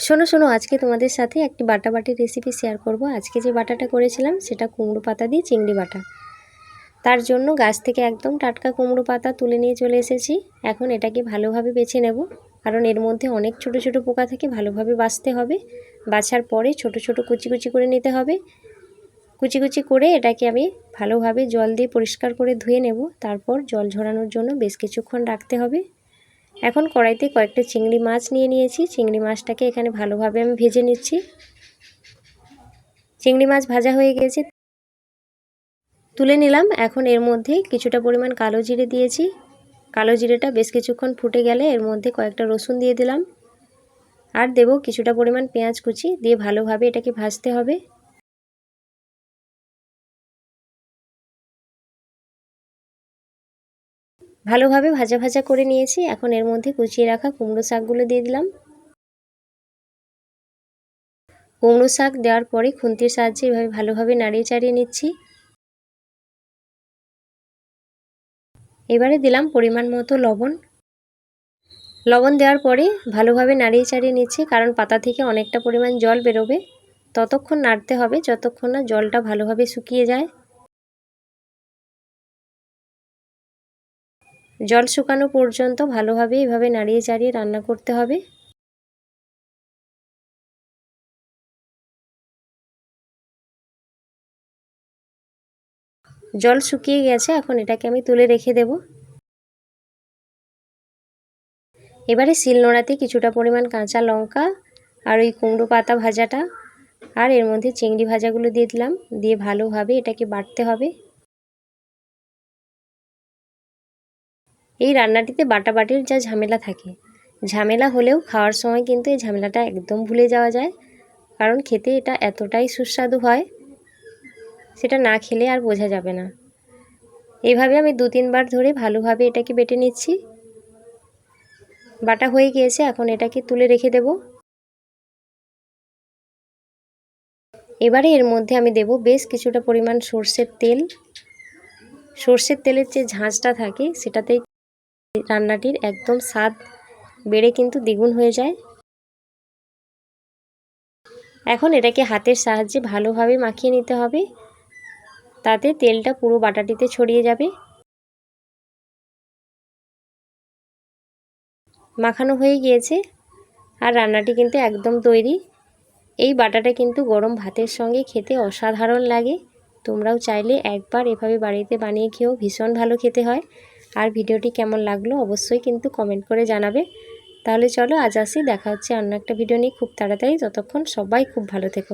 শোনো শোনো আজকে তোমাদের সাথে একটি বাটাবাটির রেসিপি শেয়ার করব। আজকে যে বাটাটা করেছিলাম সেটা কুমড়ো পাতা দিয়ে চিংড়ি বাটা। তার জন্য গাছ থেকে একদম টাটকা কুমড়ো পাতা তুলে নিয়ে চলে এসেছি। এখন এটাকে ভালোভাবে বেছে নেব, কারণ এর মধ্যে অনেক ছোট ছোট পোকা থাকে, ভালোভাবে বাছতে হবে। বাছার পরে ছোট ছোট কুচি কুচি করে নিতে হবে। কুচি কুচি করে এটাকে আমি ভালোভাবে জল দিয়ে পরিষ্কার করে ধুয়ে নেব। তারপর জল ঝরানোর জন্য বেশ কিছুক্ষণ রাখতে হবে। এখন কড়াইতে কয়েকটা চিংড়ি মাছ নিয়ে নিয়েছি। চিংড়ি মাছটাকে এখানে ভালোভাবে আমি ভেজে নিচ্ছি। চিংড়ি মাছ ভাজা হয়ে গেছে, তুলে নিলাম। এখন এর মধ্যে কিছুটা পরিমাণ কালো জিরে দিয়েছি। কালো জিরেটা বেশ কিছুক্ষণ ফুটে গেলে এর মধ্যে কয়েকটা রসুন দিয়ে দিলাম, আর দেব কিছুটা পরিমাণ পেঁয়াজ কুচি, দিয়ে ভালোভাবে এটাকে ভাজতে হবে। ভালোভাবে ভাজা ভাজা করে নিয়েছি। এখন এর মধ্যে কুচিয়ে রাখা কুমড়ো শাকগুলো দিয়ে দিলাম। কুমড়ো শাক দেওয়ার পরে খুন্তির সাহায্যে এভাবে ভালোভাবে নাড়িয়ে চাড়িয়ে নিচ্ছি। এবারে দিলাম পরিমাণ মতো লবণ। লবণ দেওয়ার পরে ভালোভাবে নাড়িয়ে চাড়িয়ে নিচ্ছি, কারণ পাতা থেকে অনেকটা পরিমাণ জল বেরোবে। ততক্ষণ নাড়তে হবে যতক্ষণ না জলটা ভালোভাবে শুকিয়ে যায়। জল শুকানো পর্যন্ত ভালোভাবে এভাবে নাড়িয়ে চাড়িয়ে রান্না করতে হবে। জল শুকিয়ে গেছে, এখন এটাকে আমি তুলে রেখে দেব। এবারে শিলনোড়াতে কিছুটা পরিমাণ কাঁচা লঙ্কা আর ওই কুমড়ো পাতা ভাজাটা আর এর মধ্যে চিংড়ি ভাজাগুলো দিয়ে দিলাম, দিয়ে ভালোভাবে এটাকে বাটতে হবে। এই রান্নাটিতে বাটাবাটির যা ঝামেলা থাকে, ঝামেলা হলেও খাওয়ার সময় কিন্তু এই ঝামেলাটা একদম ভুলে যাওয়া যায়, কারণ খেতে এটা এতটাই সুস্বাদু হয়, সেটা না খেলে আর বোঝা যাবে না। এইভাবে আমি 2-3 বার ধরে ভালোভাবে এটাকে বেটে নিচ্ছি। বাটা হয়ে গিয়েছে, এখন এটাকে তুলে রেখে দেব। এবারে এর মধ্যে আমি দেব বেশ কিছুটা পরিমাণ সর্ষের তেল। সর্ষের তেলের যে ঝাঁঝটা থাকে সেটাতে রান্নাটির একদম স্বাদ বেড়ে কিন্তু দ্বিগুণ হয়ে যায়। এখন এটাকে হাতের সাহায্যে ভালোভাবে মাখিয়ে নিতে হবে, তাতে তেলটা পুরো বাটাটিতে ছড়িয়ে যাবে। মাখানো হয়ে গিয়েছে আর রান্নাটি কিন্তু একদম তৈরি। এই বাটাটা কিন্তু গরম ভাতের সঙ্গে খেতে অসাধারণ লাগে। তোমরাও চাইলে একবার এভাবে বাড়িতে বানিয়ে খেও, ভীষণ ভালো খেতে হয়। আর ভিডিওটি কেমন লাগলো অবশ্যই কিন্তু কমেন্ট করে জানাবে। তাহলে চলো আজ আসি, দেখা হচ্ছে অন্য একটা ভিডিও নিয়ে খুব তাড়াতাড়ি। ততক্ষণ সবাই খুব ভালো থেকো।